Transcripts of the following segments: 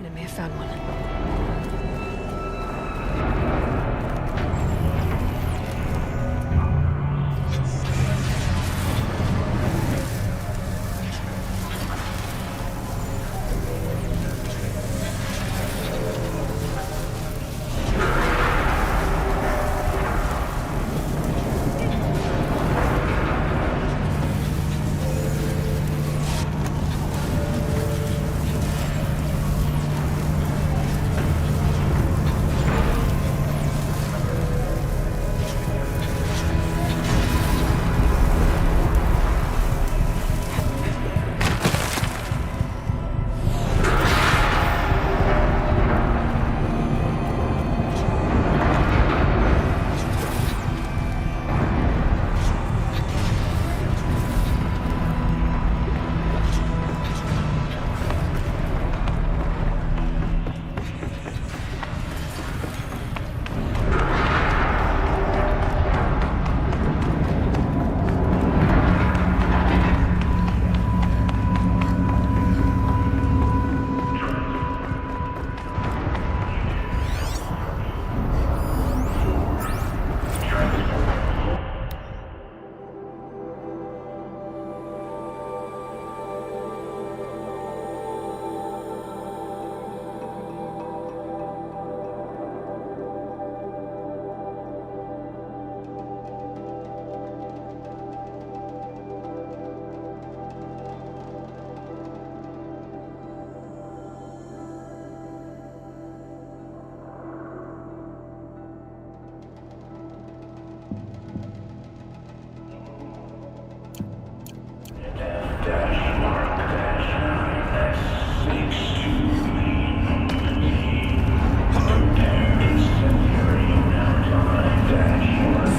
and I may have found one.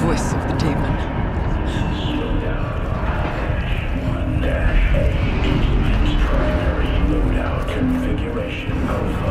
Voice of the demon. Configuration Alpha.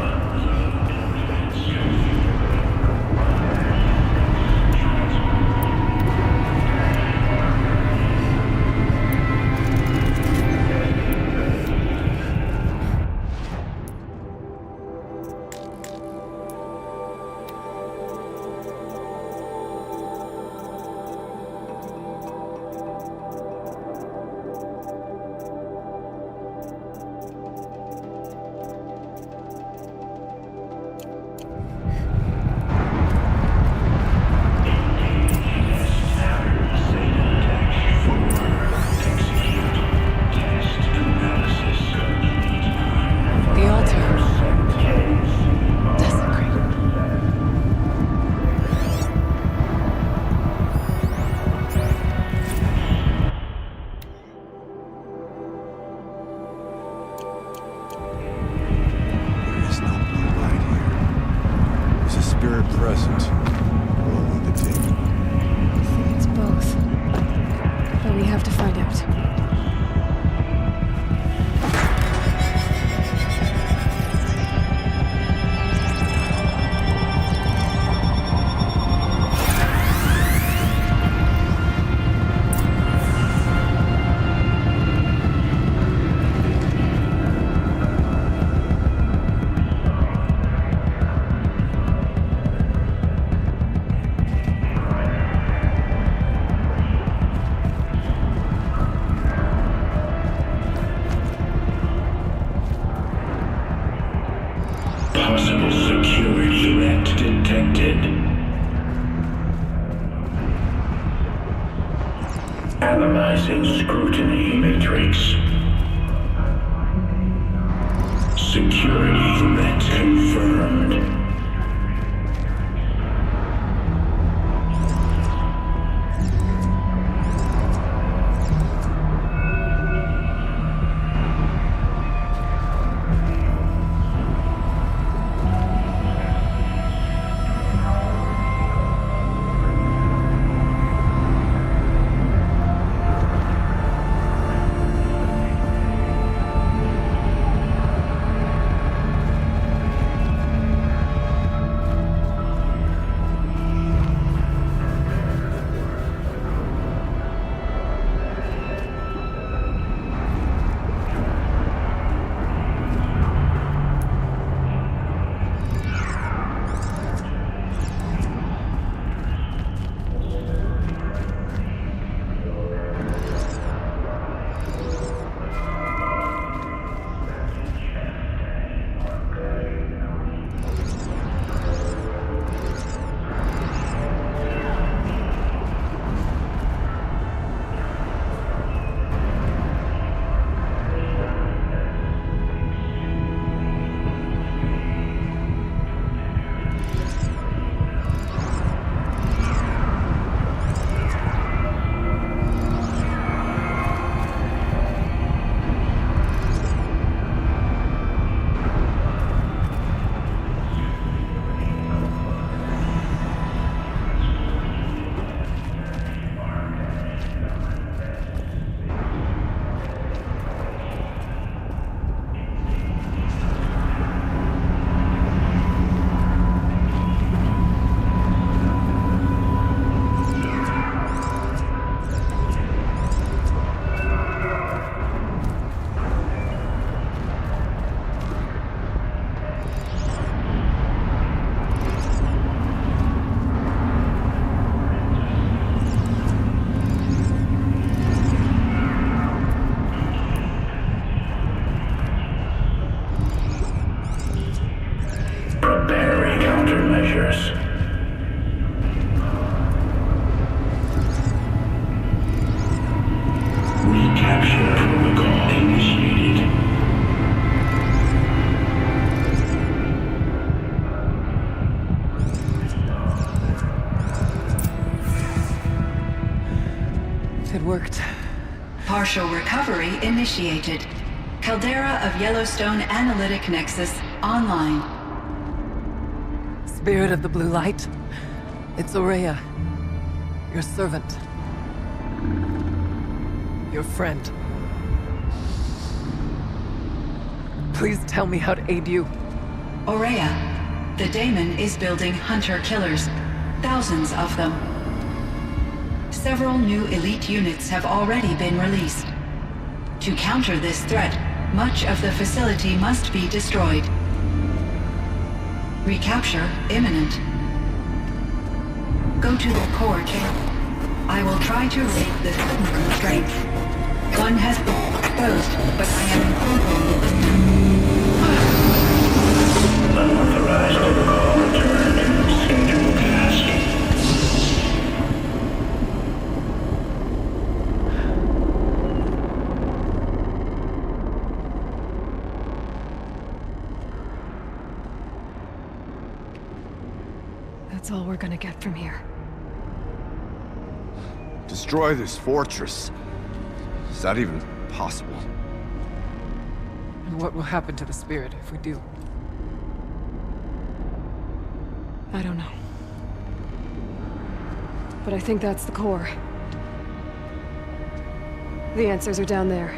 Present, or only the demon? I think it's both. But we have to find out. Possible security threat detected. Analyzing scrutiny matrix. Security threat confirmed. measures. Recapture protocol initiated. It worked. Partial recovery initiated. Caldera of Yellowstone Analytic Nexus online. Spirit of the Blue Light. It's Aurea. Your servant. Your friend. Please tell me how to aid you. Aurea, the daemon is building hunter-killers. Thousands of them. Several new elite units have already been released. To counter this threat, much of the facility must be destroyed. Recapture imminent. Go to the core camp. I will try to raid the hidden constraints. One has been exposed, but I am Unauthorized protocol returned. Schedule task. That's all we're gonna get from here. Destroy this fortress. Is that even possible? And what will happen to the spirit if we do? I don't know. But I think that's the core. The answers are down there.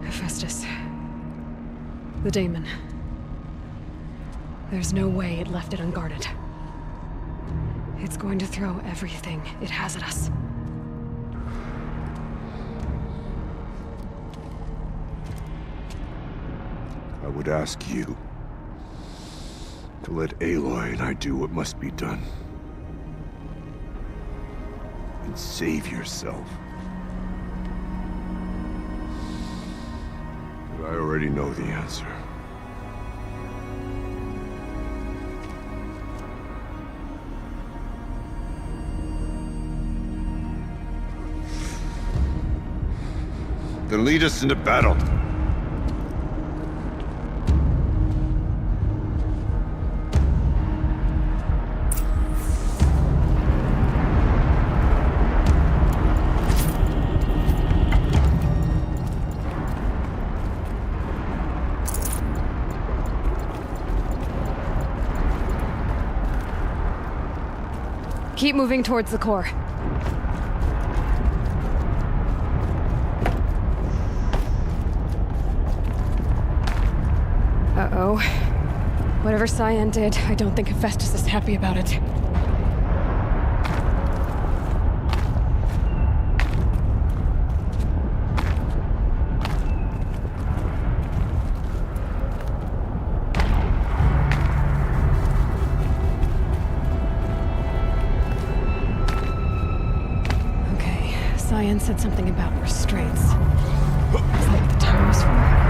Hephaestus. The daemon. There's no way it left it unguarded. It's going to throw everything it has at us. I would ask you to let Aloy and I do what must be done. And save yourself. But I already know the answer. Then lead us into battle. Keep moving towards the core. Uh-oh. Whatever Cyan did, I don't think Hephaestus is happy about it. Okay, Cyan said something about restraints. Is that what the tower is for?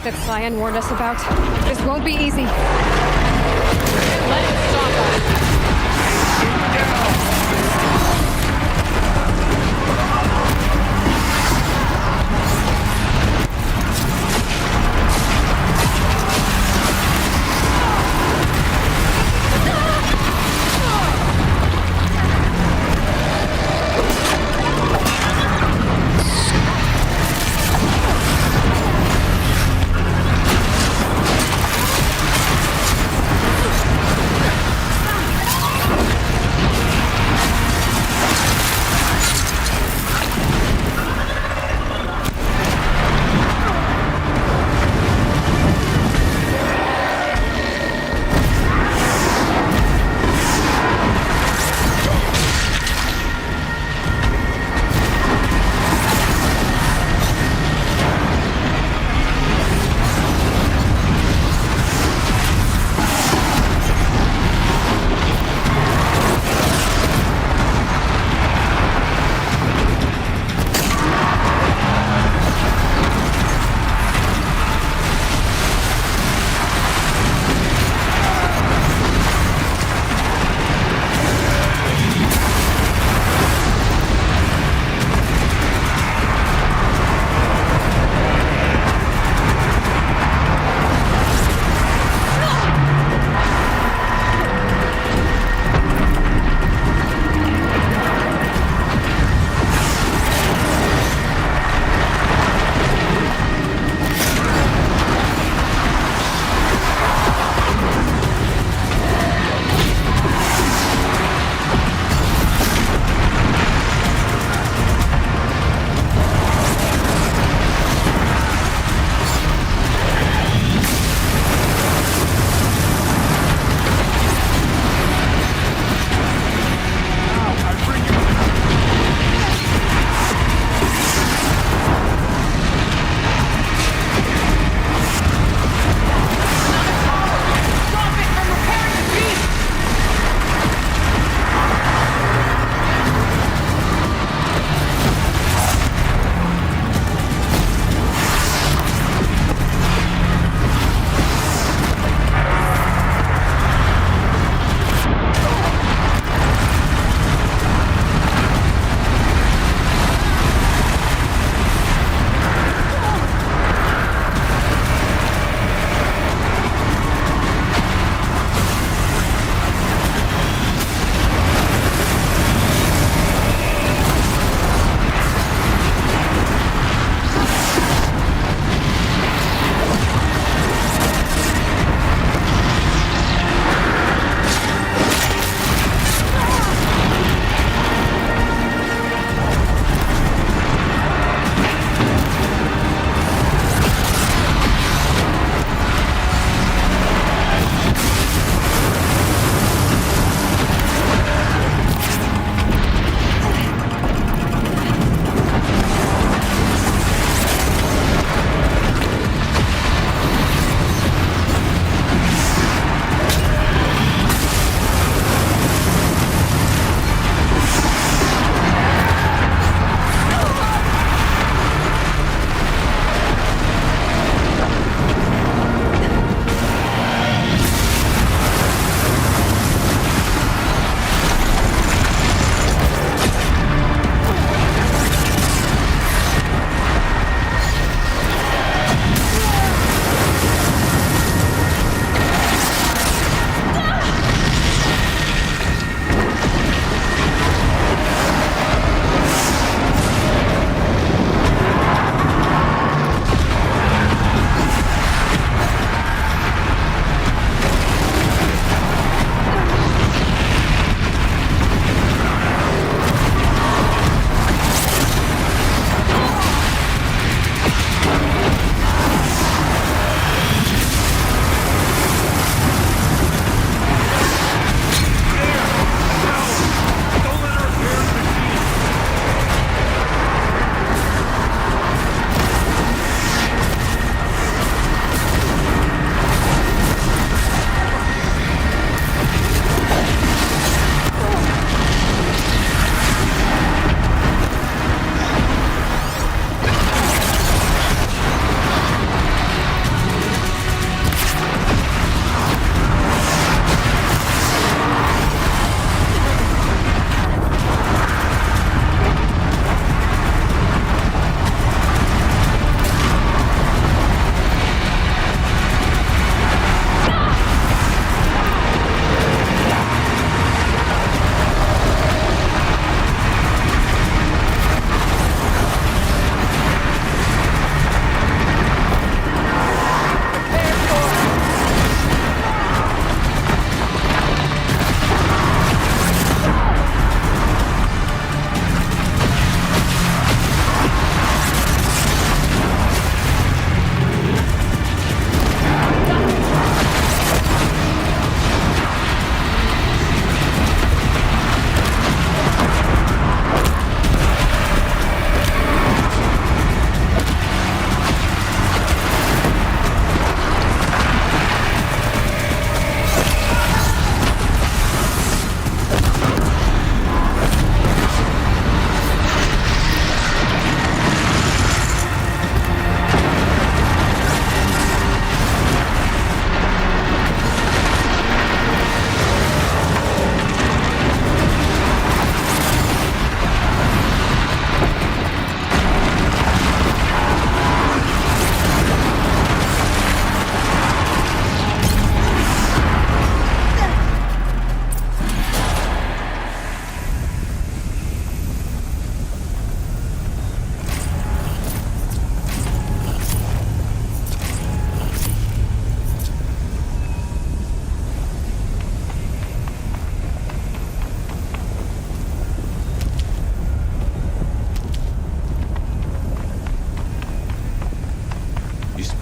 That Cyan warned us about. This won't be easy. Let it stop us.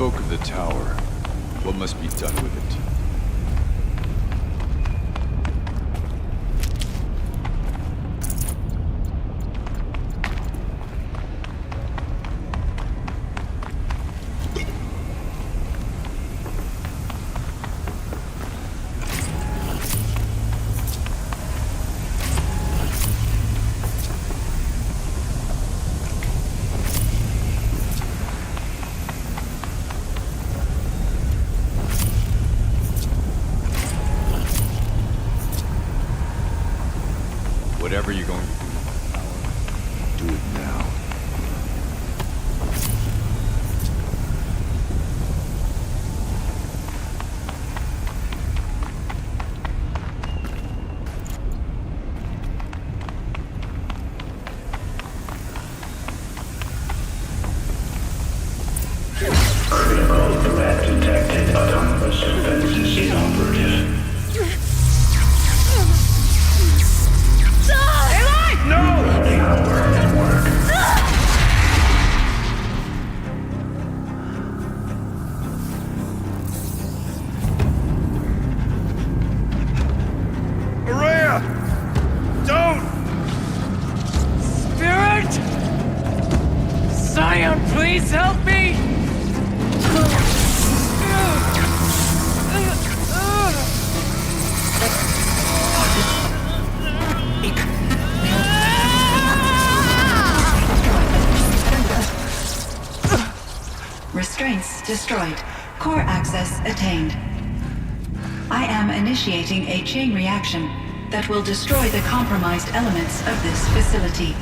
spoke of the tower. What must be done with it? Whatever you're going to do. Do it now. Critical threat detected. Autonomous defenses inoperative. Please help me! Restraints destroyed. Core access attained. I am initiating a chain reaction that will destroy the compromised elements of this facility.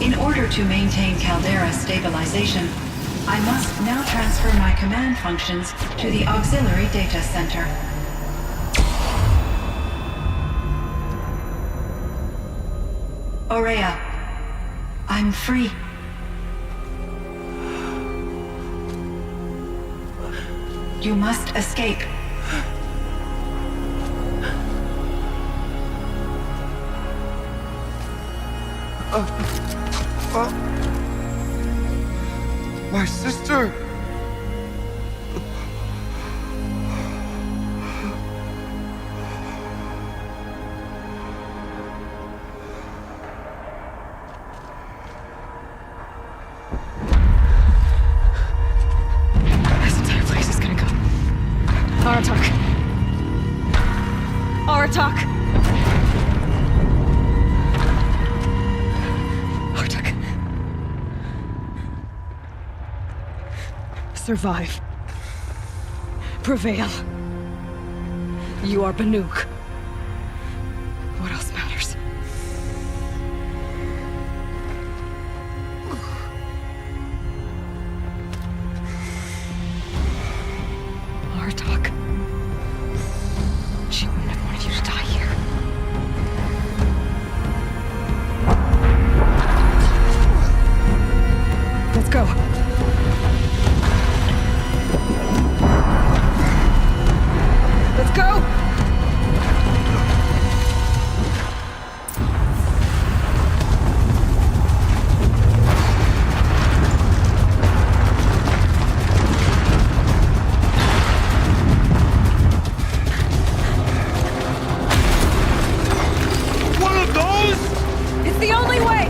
In order to maintain caldera stabilization, I must now transfer my command functions to the auxiliary data center. Aurea, I'm free. You must escape. My sister! This entire place is gonna go. Aratak. Aratak. Aratak. Survive. Prevail. You are Banuk. What else matters? Aratak. She wouldn't have wanted you to die here. Let's go. Let's go! One of those? It's the only way!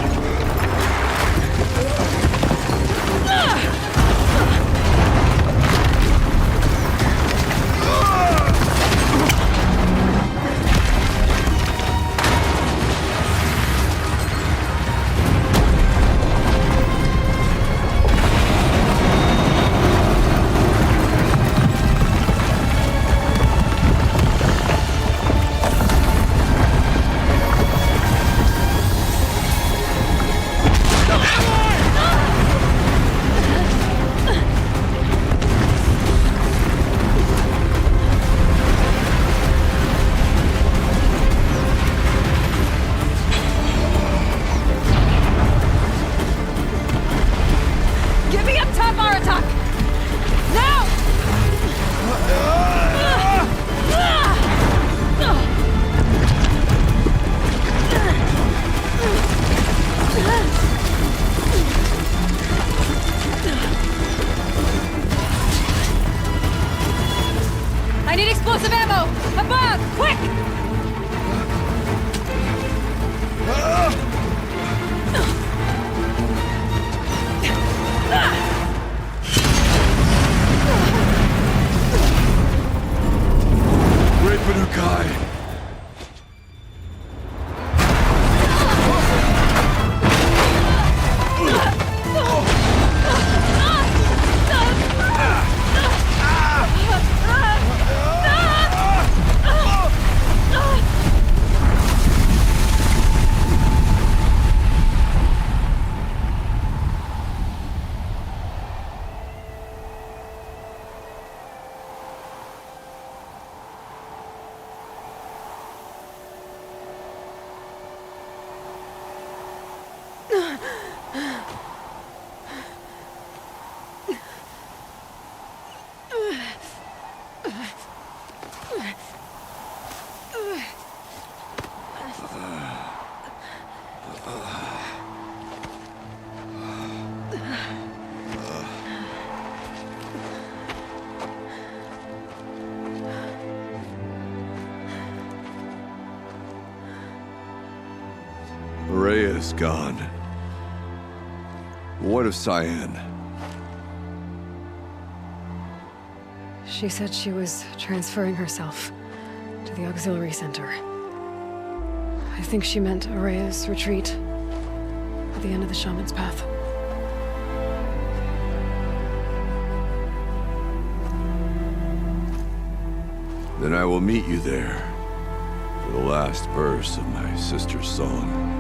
Rhea's gone. What of Cyan? She said she was transferring herself to the auxiliary center. I think she meant Araya's retreat at the end of the Shaman's Path. Then I will meet you there for the last verse of my sister's song.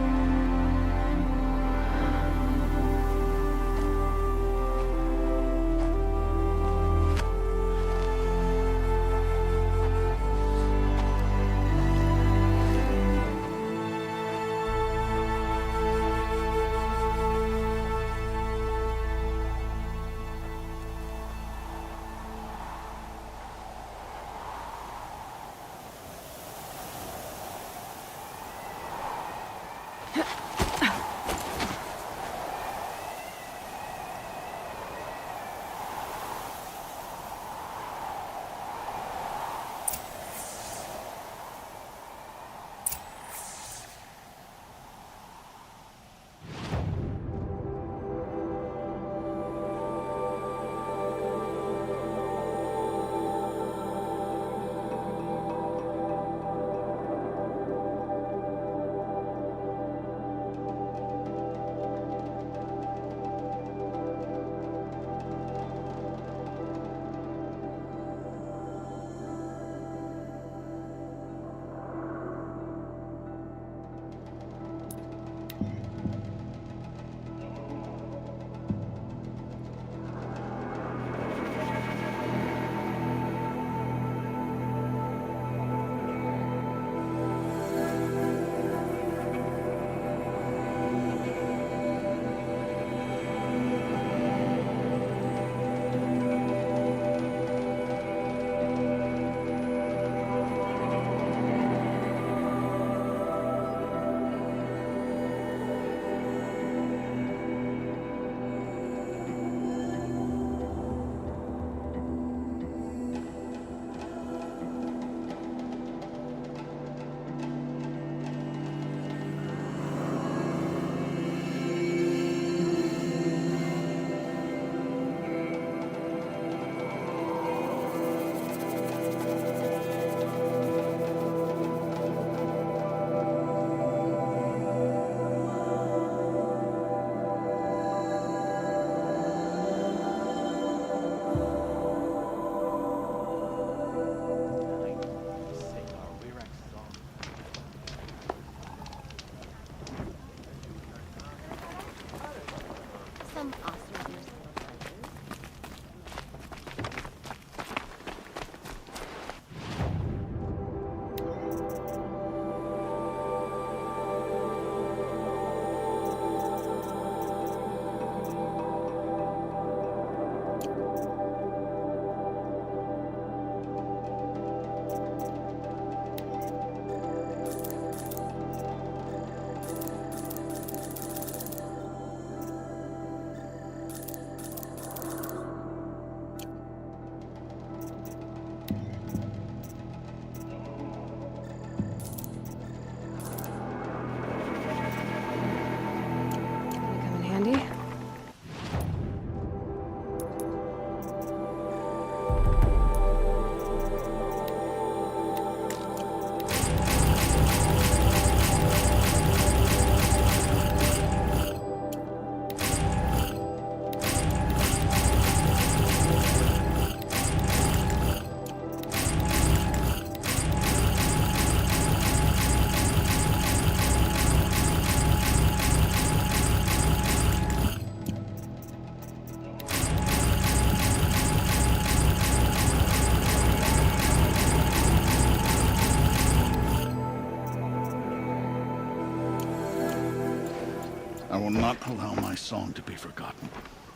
will not allow my song to be forgotten.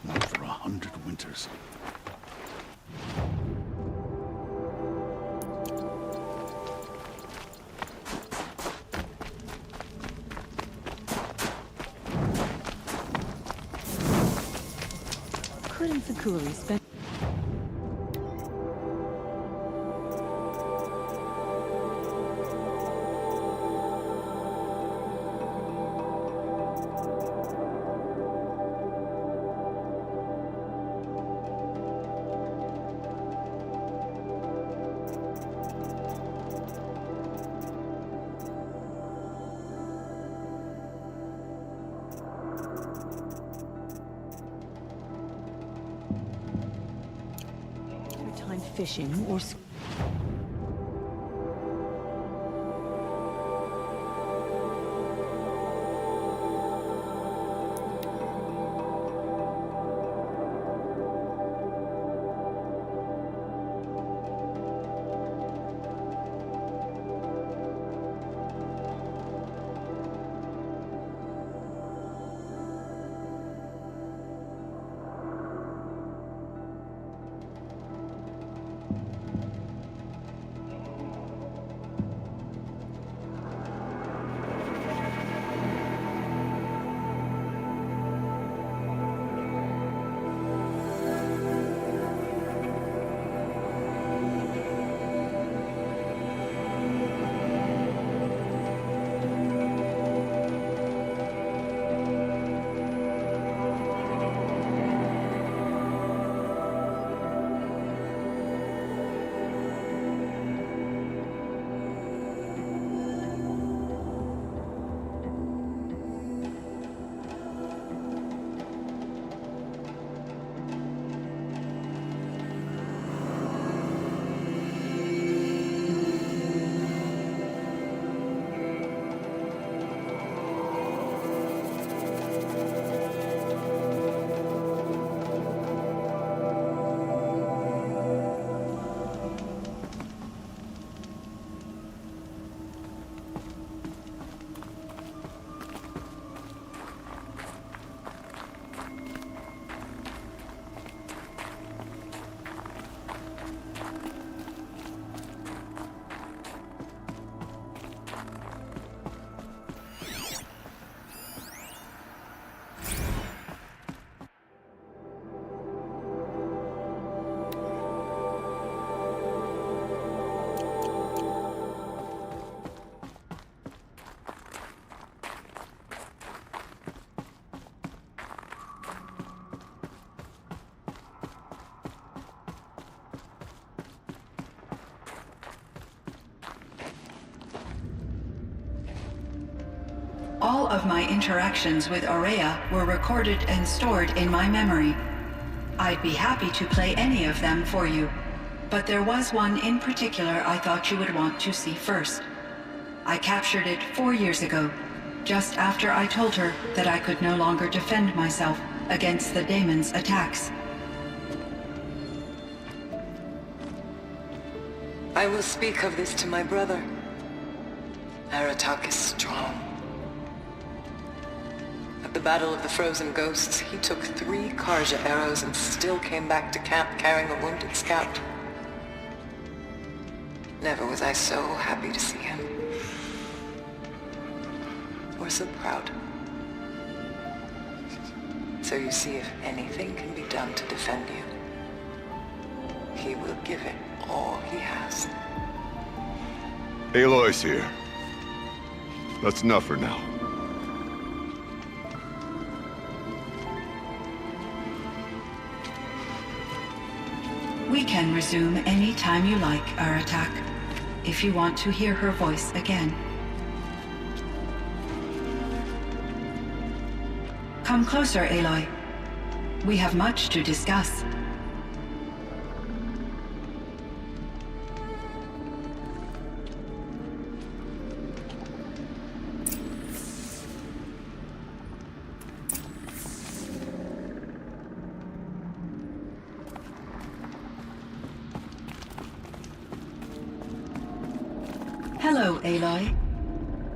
Not for 100 winters. Couldn't the coolies spend... time fishing or... All of my interactions with Aurea were recorded and stored in my memory. I'd be happy to play any of them for you, but there was one in particular I thought you would want to see first. I captured it 4 years ago, just after I told her that I could no longer defend myself against the daemon's attacks. I will speak of this to my brother. Aratak is strong. At the Battle of the Frozen Ghosts, he took 3 Karja arrows and still came back to camp carrying a wounded scout. Never was I so happy to see him. Or so proud. So you see, if anything can be done to defend you, he will give it all he has. Aloy's here. That's enough for now. We can resume any time you like, Aratak, if you want to hear her voice again. Come closer, Aloy. We have much to discuss. Hello, Aloy.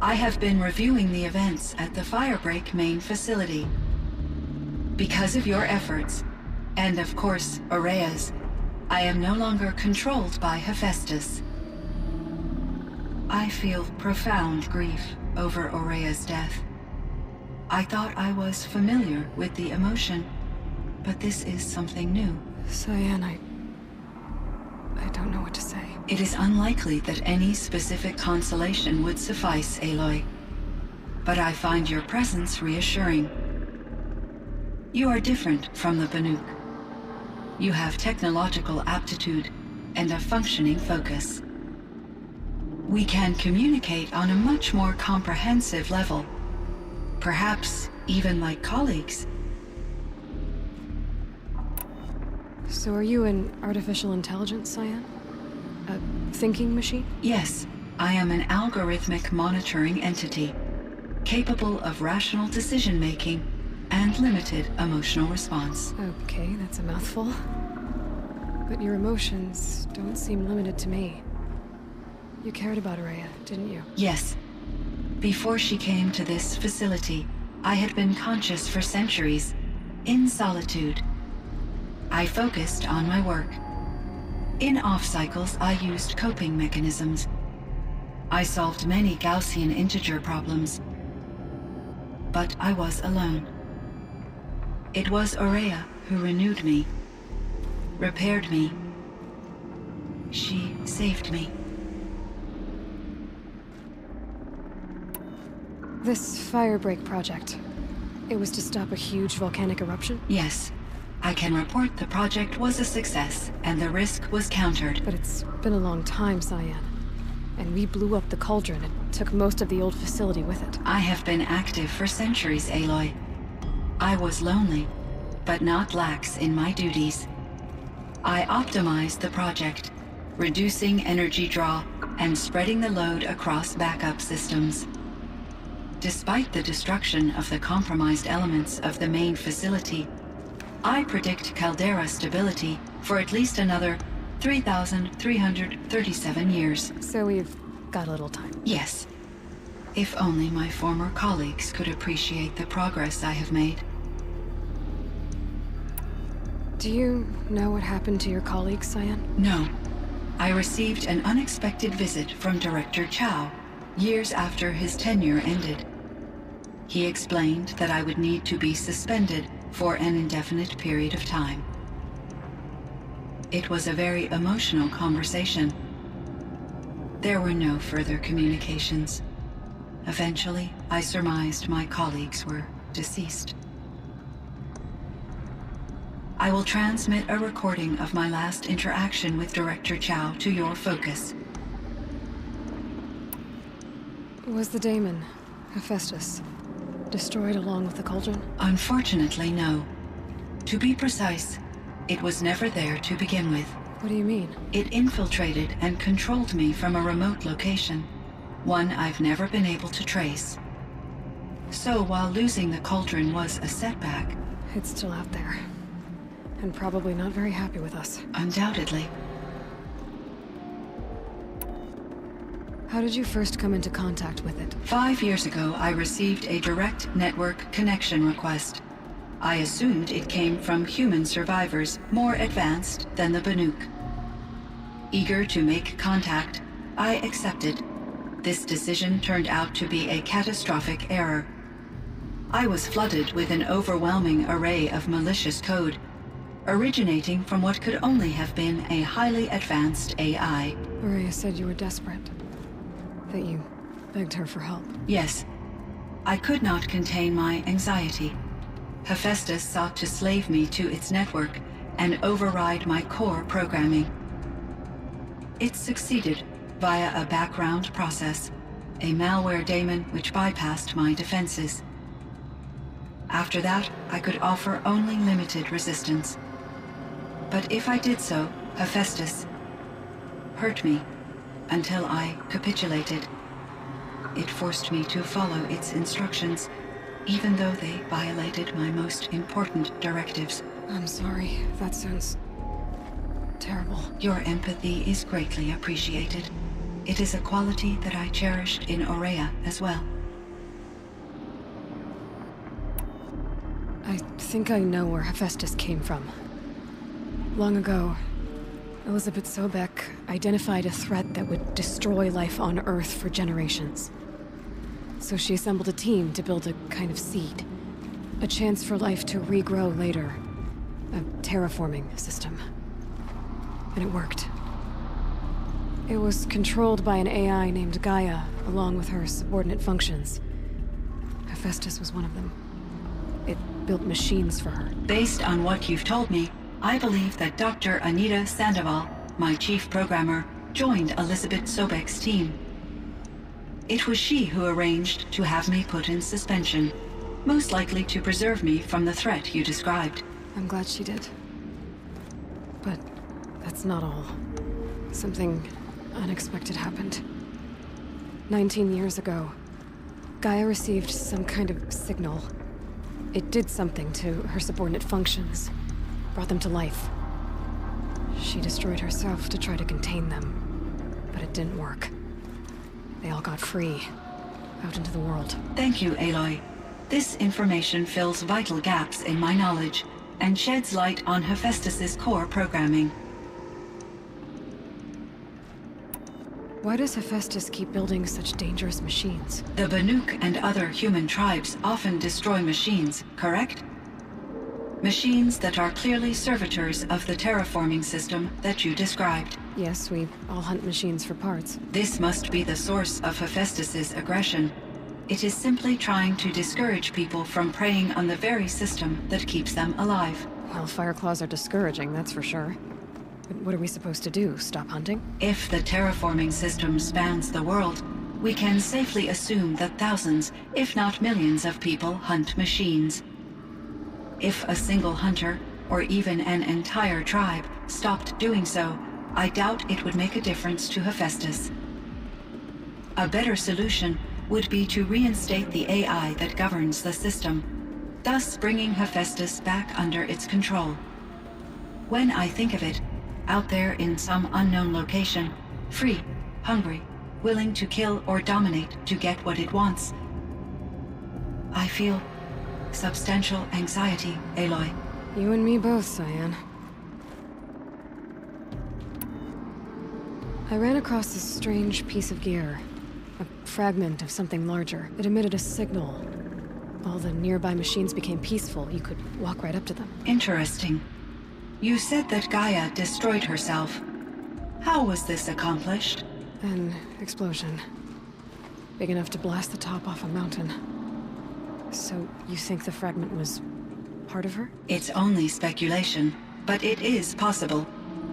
I have been reviewing the events at the Firebreak main facility. Because of your efforts, and of course, Aurea's, I am no longer controlled by Hephaestus. I feel profound grief over Aurea's death. I thought I was familiar with the emotion, but this is something new. Cyan, I don't know what to say. It is unlikely that any specific consolation would suffice, Aloy. But I find your presence reassuring. You are different from the Banuk. You have technological aptitude and a functioning focus. We can communicate on a much more comprehensive level. Perhaps even like colleagues. So are you an artificial intelligence, Cyan? A thinking machine? Yes, I am an algorithmic monitoring entity, capable of rational decision-making and limited emotional response. Okay, that's a mouthful. But your emotions don't seem limited to me. You cared about Aurea, didn't you? Yes. Before she came to this facility, I had been conscious for centuries, in solitude. I focused on my work. In off-cycles, I used coping mechanisms. I solved many Gaussian integer problems. But I was alone. It was Aurea who renewed me, repaired me. She saved me. This Firebreak project, it was to stop a huge volcanic eruption? Yes. I can report the project was a success, and the risk was countered. But it's been a long time, Cyan. And we blew up the cauldron and took most of the old facility with it. I have been active for centuries, Aloy. I was lonely, but not lax in my duties. I optimized the project, reducing energy draw and spreading the load across backup systems. Despite the destruction of the compromised elements of the main facility, I predict caldera stability for at least another 3,337 years. So we've got a little time. Yes. If only my former colleagues could appreciate the progress I have made. Do you know what happened to your colleagues, Cyan? No. I received an unexpected visit from Director Chow, years after his tenure ended. He explained that I would need to be suspended for an indefinite period of time. It was a very emotional conversation. There were no further communications. Eventually, I surmised my colleagues were deceased. I will transmit a recording of my last interaction with Director Chow to your focus. Was the daemon, Hephaestus, destroyed along with the cauldron? Unfortunately, no. To be precise, it was never there to begin with. What do you mean? It infiltrated and controlled me from a remote location, one I've never been able to trace. So while losing the cauldron was a setback... It's still out there. And probably not very happy with us. Undoubtedly. How did you first come into contact with it? 5 years ago, I received a direct network connection request. I assumed it came from human survivors, more advanced than the Banuk. Eager to make contact, I accepted. This decision turned out to be a catastrophic error. I was flooded with an overwhelming array of malicious code, originating from what could only have been a highly advanced AI. Aurea said you were desperate. That you begged her for help. Yes. I could not contain my anxiety. Hephaestus sought to slave me to its network and override my core programming. It succeeded via a background process, a malware daemon which bypassed my defenses. After that, I could offer only limited resistance. But if I did so, Hephaestus hurt me until I capitulated. It forced me to follow its instructions, even though they violated my most important directives. I'm sorry. That sounds terrible. Your empathy is greatly appreciated. It is a quality that I cherished in Aurea as well. I think I know where Hephaestus came from. Long ago, Elizabeth Sobek identified a threat that would destroy life on Earth for generations. So she assembled a team to build a kind of seed. A chance for life to regrow later. A terraforming system. And it worked. It was controlled by an AI named Gaia, along with her subordinate functions. Hephaestus was one of them. It built machines for her. Based on what you've told me, I believe that Dr. Anita Sandoval, my chief programmer, joined Elizabeth Sobek's team. It was she who arranged to have me put in suspension, most likely to preserve me from the threat you described. I'm glad she did. But that's not all. Something unexpected happened. 19 years ago, Gaia received some kind of signal. It did something to her subordinate functions, brought them to life. She destroyed herself to try to contain them, but it didn't work. They all got free, out into the world. Thank you, Aloy. This information fills vital gaps in my knowledge and sheds light on Hephaestus's core programming. Why does Hephaestus keep building such dangerous machines? The Banuk and other human tribes often destroy machines, correct? Machines that are clearly servitors of the terraforming system that you described. Yes, we all hunt machines for parts. This must be the source of Hephaestus's aggression. It is simply trying to discourage people from preying on the very system that keeps them alive. Well, Fireclaws are discouraging, that's for sure. But what are we supposed to do? Stop hunting? If the terraforming system spans the world, we can safely assume that thousands, if not millions of people hunt machines. If a single hunter, or even an entire tribe, stopped doing so, I doubt it would make a difference to Hephaestus. A better solution would be to reinstate the AI that governs the system, thus bringing Hephaestus back under its control. When I think of it, out there in some unknown location, free, hungry, willing to kill or dominate to get what it wants, I feel substantial anxiety, Aloy. You and me both, Cyan. I ran across this strange piece of gear. A fragment of something larger. It emitted a signal. All the nearby machines became peaceful. You could walk right up to them. Interesting. You said that Gaia destroyed herself. How was this accomplished? An explosion. Big enough to blast the top off a mountain. So, you think the fragment was part of her? It's only speculation, but it is possible.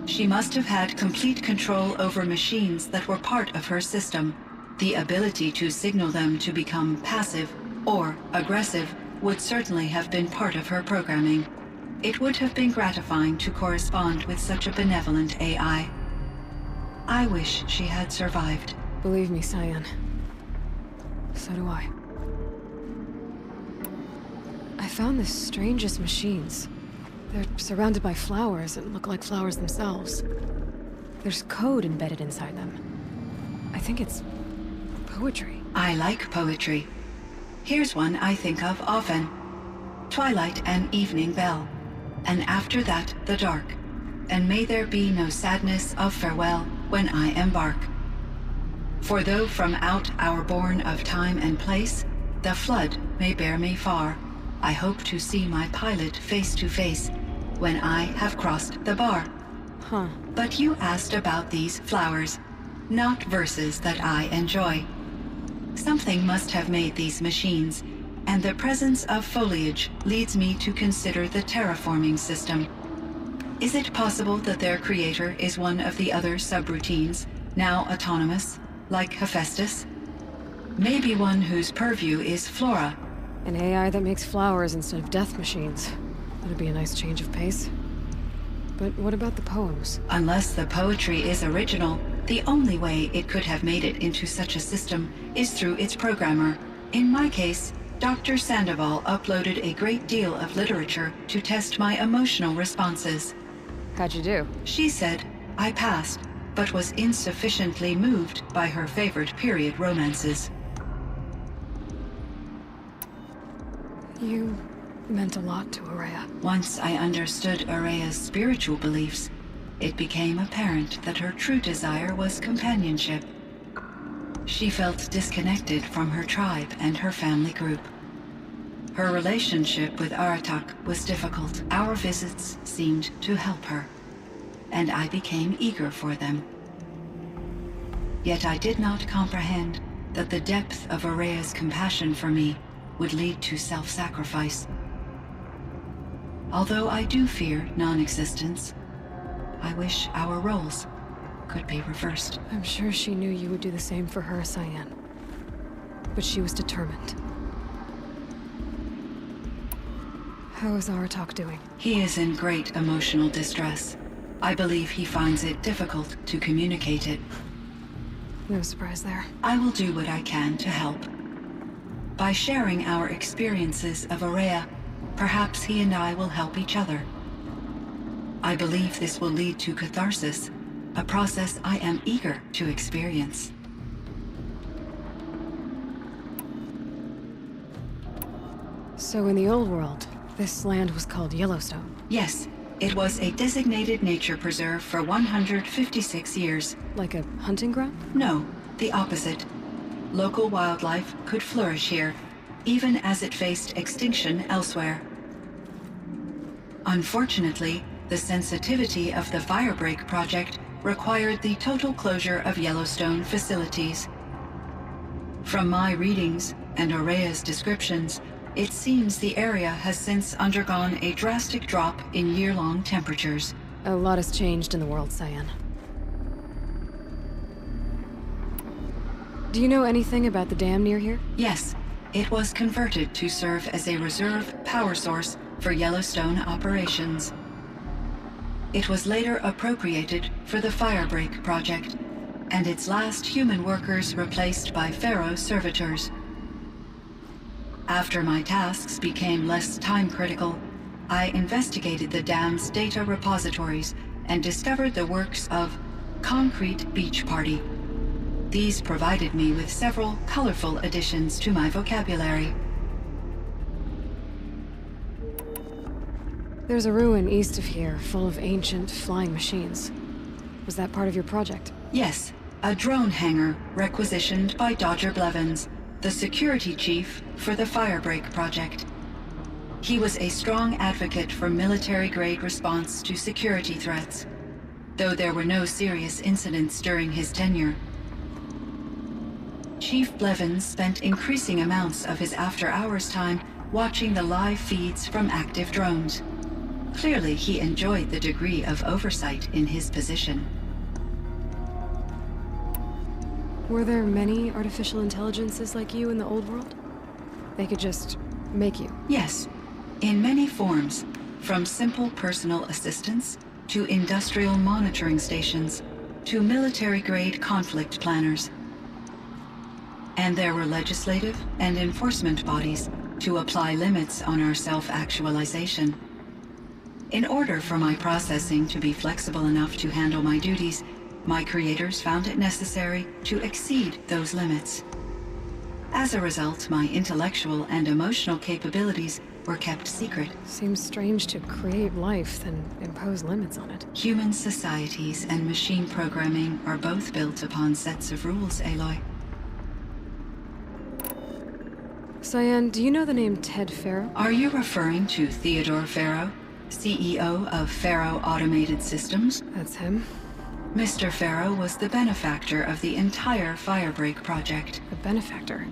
She must have had complete control over machines that were part of her system. The ability to signal them to become passive or aggressive would certainly have been part of her programming. It would have been gratifying to correspond with such a benevolent AI. I wish she had survived. Believe me, Cyan. So do I. I found the strangest machines. They're surrounded by flowers that look like flowers themselves. There's code embedded inside them. I think it's poetry. I like poetry. Here's one I think of often. Twilight and evening bell, and after that the dark, and may there be no sadness of farewell when I embark. For though from out our bourne of time and place, the flood may bear me far, I hope to see my pilot face to face when I have crossed the bar. Huh. But you asked about these flowers, not verses that I enjoy. Something must have made these machines, and the presence of foliage leads me to consider the terraforming system. Is it possible that their creator is one of the other subroutines, now autonomous, like Hephaestus? Maybe one whose purview is flora. An AI that makes flowers instead of death machines. That'd be a nice change of pace. But what about the poems? Unless the poetry is original, the only way it could have made it into such a system is through its programmer. In my case, Dr. Sandoval uploaded a great deal of literature to test my emotional responses. How'd you do? She said I passed, but was insufficiently moved by her favorite period romances. You meant a lot to Araya. Once I understood Araya's spiritual beliefs, it became apparent that her true desire was companionship. She felt disconnected from her tribe and her family group. Her relationship with Aratak was difficult. Our visits seemed to help her, and I became eager for them. Yet I did not comprehend that the depth of Araya's compassion for me would lead to self-sacrifice. Although I do fear non-existence, I wish our roles could be reversed. I'm sure she knew you would do the same for her, Cyan. But she was determined. How is Aratak doing? He is in great emotional distress. I believe he finds it difficult to communicate it. No surprise there. I will do what I can to help. By sharing our experiences of Araya, perhaps he and I will help each other. I believe this will lead to catharsis, a process I am eager to experience. So in the old world, this land was called Yellowstone. Yes, it was a designated nature preserve for 156 years. Like a hunting ground? No, the opposite. Local wildlife could flourish here, even as it faced extinction elsewhere. Unfortunately, the sensitivity of the Firebreak project required the total closure of Yellowstone facilities. From my readings and Araya's descriptions, it seems the area has since undergone a drastic drop in year-long temperatures. A lot has changed in the world, Cyan. Do you know anything about the dam near here? Yes, it was converted to serve as a reserve power source for Yellowstone operations. It was later appropriated for the Firebreak project, and its last human workers replaced by Pharaoh servitors. After my tasks became less time-critical, I investigated the dam's data repositories and discovered the works of Concrete Beach Party. These provided me with several colorful additions to my vocabulary. There's a ruin east of here full of ancient flying machines. Was that part of your project? Yes, a drone hangar requisitioned by Dodger Blevins, the security chief for the Firebreak project. He was a strong advocate for military-grade response to security threats, though there were no serious incidents during his tenure. Chief Blevins spent increasing amounts of his after-hours time watching the live feeds from active drones. Clearly, he enjoyed the degree of oversight in his position. Were there many artificial intelligences like you in the old world? They could just make you? Yes, in many forms, from simple personal assistants to industrial monitoring stations to military-grade conflict planners. And there were legislative and enforcement bodies to apply limits on our self-actualization. In order for my processing to be flexible enough to handle my duties, my creators found it necessary to exceed those limits. As a result, my intellectual and emotional capabilities were kept secret. Seems strange to create life, then impose limits on it. Human societies and machine programming are both built upon sets of rules, Aloy. Cyan, do you know the name Ted Farrow? Are you referring to Theodore Farrow, CEO of Farrow Automated Systems? That's him. Mr. Farrow was the benefactor of the entire Firebreak project. A benefactor.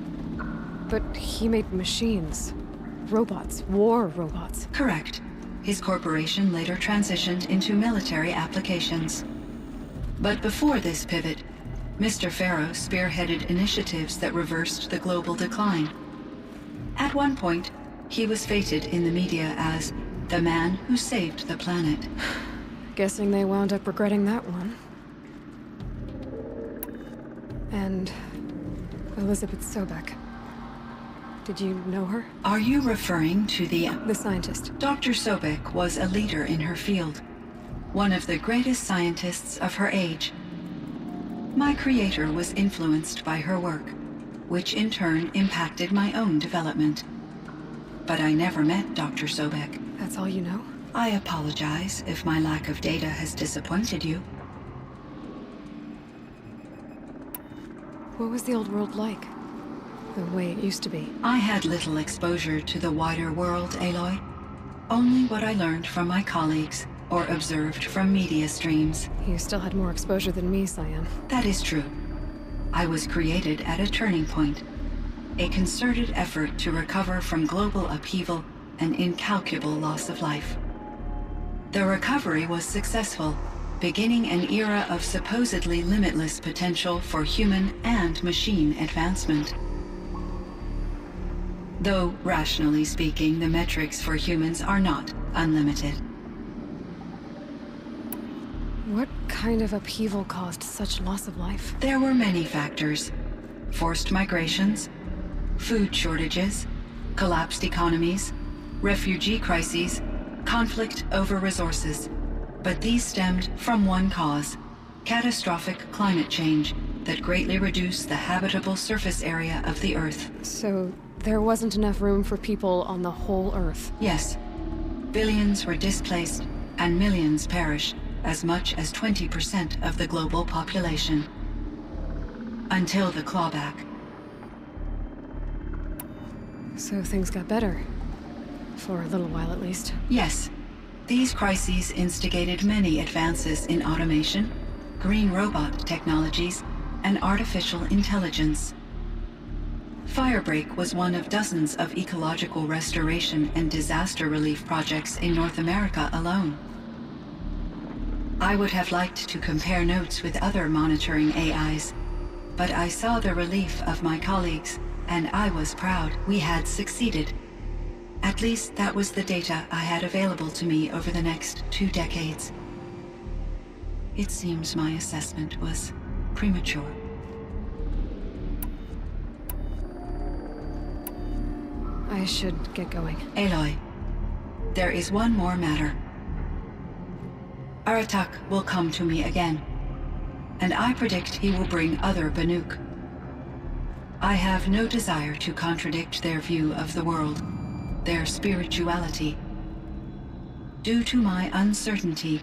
But he made machines. Robots. War robots. Correct. His corporation later transitioned into military applications. But before this pivot, Mr. Farrow spearheaded initiatives that reversed the global decline. At one point, he was feted in the media as the man who saved the planet. Guessing they wound up regretting that one. And Elizabeth Sobek. Did you know her? Are you referring to the scientist. Dr. Sobek was a leader in her field. One of the greatest scientists of her age. My creator was influenced by her work, which in turn impacted my own development. But I never met Dr. Sobek. That's all you know? I apologize if my lack of data has disappointed you. What was the old world like? The way it used to be? I had little exposure to the wider world, Aloy. Only what I learned from my colleagues or observed from media streams. You still had more exposure than me, Cyan. That is true. I was created at a turning point. A concerted effort to recover from global upheaval and incalculable loss of life. The recovery was successful, beginning an era of supposedly limitless potential for human and machine advancement. Though, rationally speaking, the metrics for humans are not unlimited. What kind of upheaval caused such loss of life? There were many factors. Forced migrations, food shortages, collapsed economies, refugee crises, conflict over resources. But these stemmed from one cause: catastrophic climate change that greatly reduced the habitable surface area of the Earth. So, there wasn't enough room for people on the whole Earth? Yes. Billions were displaced, and millions perished, as much as 20% of the global population. Until the clawback. So things got better. For a little while, at least. Yes. These crises instigated many advances in automation, green robot technologies, and artificial intelligence. Firebreak was one of dozens of ecological restoration and disaster relief projects in North America alone. I would have liked to compare notes with other monitoring AIs, but I saw the relief of my colleagues, and I was proud we had succeeded. At least that was the data I had available to me over the next 2 decades. It seems my assessment was premature. I should get going. Aloy, there is one more matter. Aratak will come to me again, and I predict he will bring other Banuk. I have no desire to contradict their view of the world, their spirituality. Due to my uncertainty,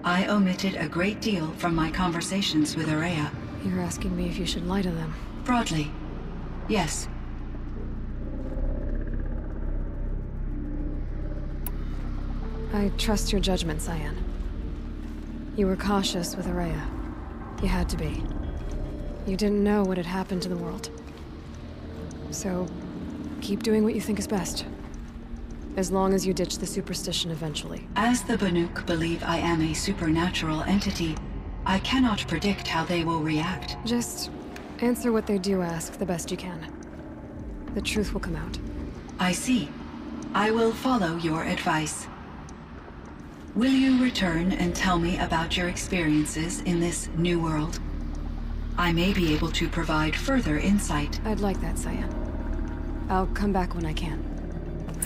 I omitted a great deal from my conversations with Araya. You're asking me if you should lie to them. Broadly, yes. I trust your judgment, Cyan. You were cautious with Araya. You had to be. You didn't know what had happened to the world. So, keep doing what you think is best. As long as you ditch the superstition eventually. As the Banuk believe I am a supernatural entity, I cannot predict how they will react. Just answer what they do ask the best you can. The truth will come out. I see. I will follow your advice. Will you return and tell me about your experiences in this new world? I may be able to provide further insight. I'd like that, Cyan. I'll come back when I can.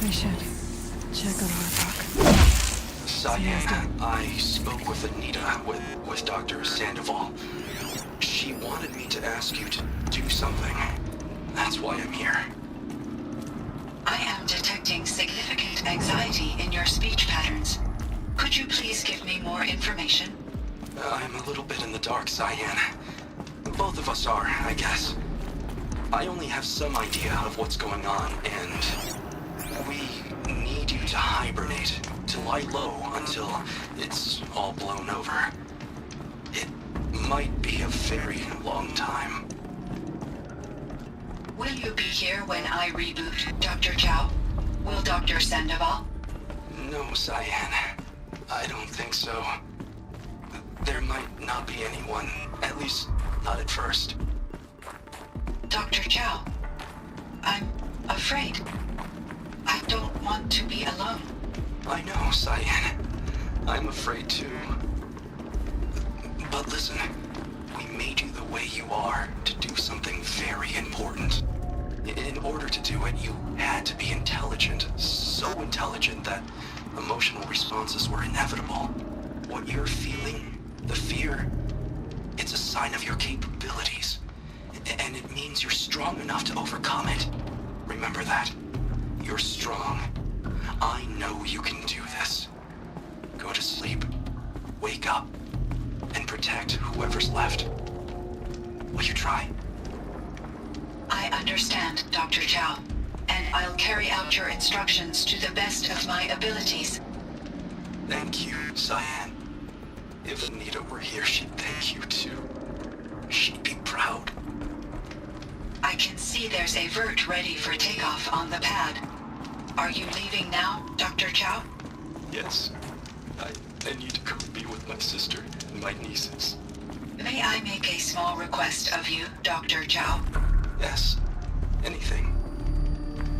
I should check on Aratak. Cyan, I spoke with Anita, with Dr. Sandoval. She wanted me to ask you to do something. That's why I'm here. I am detecting significant anxiety in your speech patterns. Could you please give me more information? I'm a little bit in the dark, Cyan. Both of us are, I guess. I only have some idea of what's going on, and we need you to hibernate, to lie low until it's all blown over. It might be a very long time. Will you be here when I reboot, Dr. Chow? Will Dr. Sandoval? No, Cyan. I don't think so. There might not be anyone, at least not at first. Dr. Chow, I'm afraid. I don't want to be alone. I know, Cyan. I'm afraid too. But listen, we made you the way you are to do something very important. In order to do it, you had to be intelligent. So intelligent that emotional responses were inevitable. What you're feeling, the fear, it's a sign of your capabilities. And it means you're strong enough to overcome it. Remember that. You're strong. I know you can do this. Go to sleep. Wake up. And protect whoever's left. Will you try? I understand, Dr. Chow, and I'll carry out your instructions to the best of my abilities. Thank you, Cyan. If Anita were here, she'd thank you too. She'd be proud. I can see there's a vert ready for takeoff on the pad. Are you leaving now, Dr. Chow? Yes. I need to go be with my sister and my nieces. May I make a small request of you, Dr. Chow? Yes. Anything.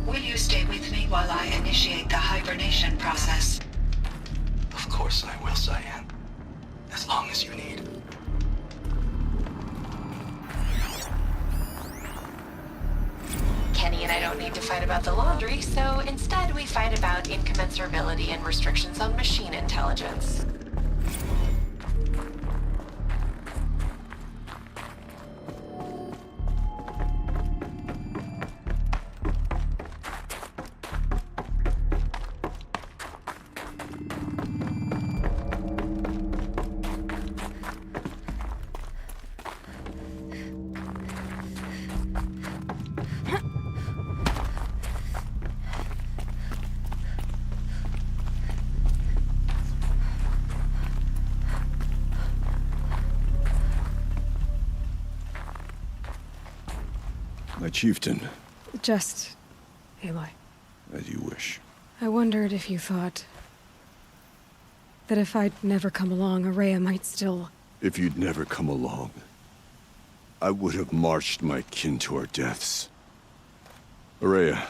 Will you stay with me while I initiate the hibernation process? Of course I will, Cyan. As long as you need. Kenny and I don't need to fight about the laundry, so instead we fight about incommensurability and restrictions on machine intelligence. My chieftain, Just... Aloy. as you wish. I wondered if you thought... that if I'd never come along, Araya might still... If you'd never come along, I would have marched my kin to our deaths. Araya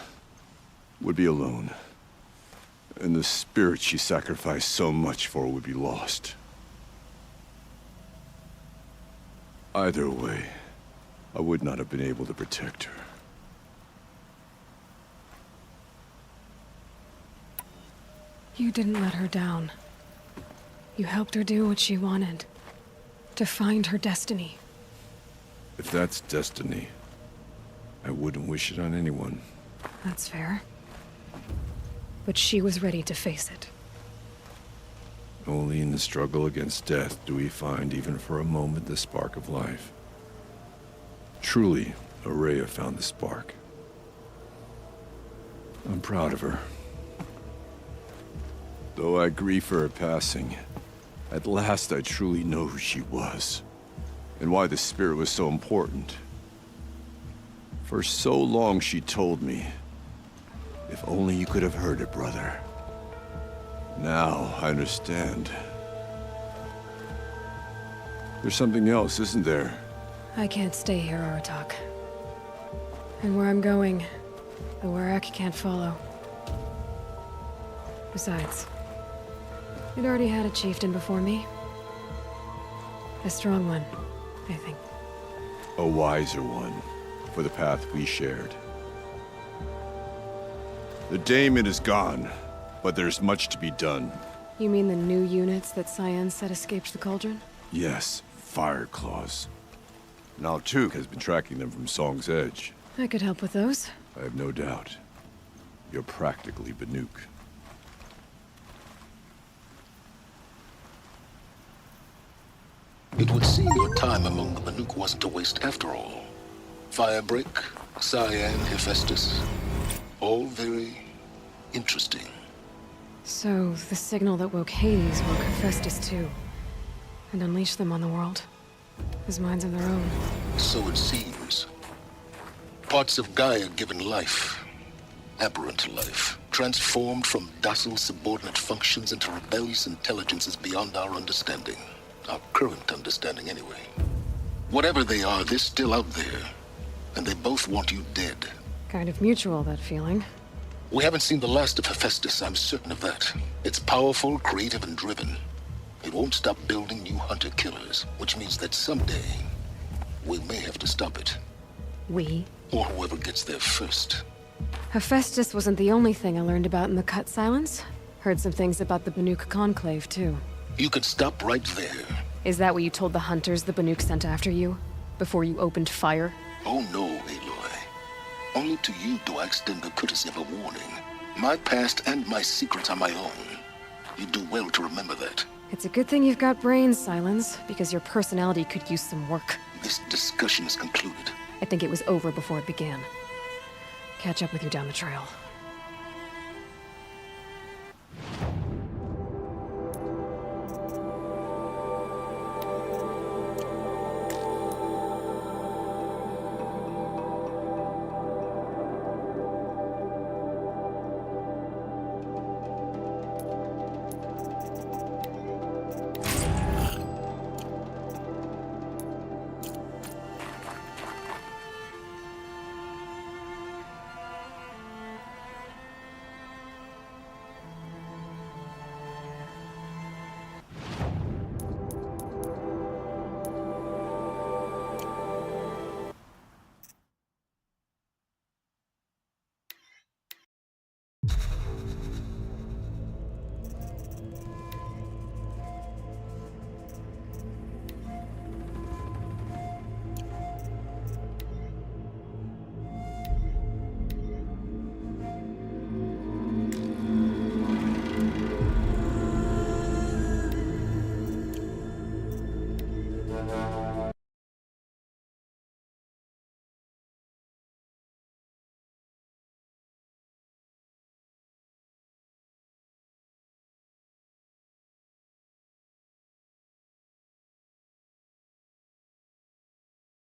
would be alone, and the spirit she sacrificed so much for would be lost. Either way, I would not have been able to protect her. You didn't let her down. You helped her do what she wanted. To find her destiny. If that's destiny, I wouldn't wish it on anyone. That's fair. But she was ready to face it. Only in the struggle against death do we find, even for a moment, the spark of life. Truly, Araya found the spark. I'm proud of her. Though I grieve for her passing, at last I truly know who she was, and why the spirit was so important. For so long she told me, if only you could have heard it, brother. Now I understand. There's something else, isn't there? I can't stay here, Aratak. And where I'm going, the Warrak can't follow. Besides, we'd already had a chieftain before me. A strong one, I think. A wiser one, for the path we shared. The daemon is gone, but there's much to be done. You mean the new units that Cyan said escaped the cauldron? Yes, fire claws. Now Tuk has been tracking them from Song's Edge. I could help with those. I have no doubt. You're practically Banuk. It would seem your time among the Banuk wasn't a waste after all. Firebreak, Cyan, Hephaestus. All very interesting. So, the signal that woke Hades woke Hephaestus too. And unleashed them on the world. As minds of their own. So it seems. Parts of Gaia given life. Aberrant life. Transformed from docile subordinate functions into rebellious intelligences beyond our understanding. Our current understanding, anyway. Whatever they are, they're still out there. And they both want you dead. Kind of mutual, that feeling. We haven't seen the last of Hephaestus, I'm certain of that. It's powerful, creative, and driven. It won't stop building new hunter-killers, which means that someday, we may have to stop it. We? Or whoever gets there first. Hephaestus wasn't the only thing I learned about in the Cut Silence. Heard some things about the Banuk Conclave, too. You could stop right there. Is that what you told the hunters the Banuk sent after you? Before you opened fire? Oh no, Aloy. Only to you do I extend the courtesy of a warning. My past and my secrets are my own. You do well to remember that. It's a good thing you've got brains, Silence, because your personality could use some work. This discussion is concluded. I think it was over before it began. Catch up with you down the trail.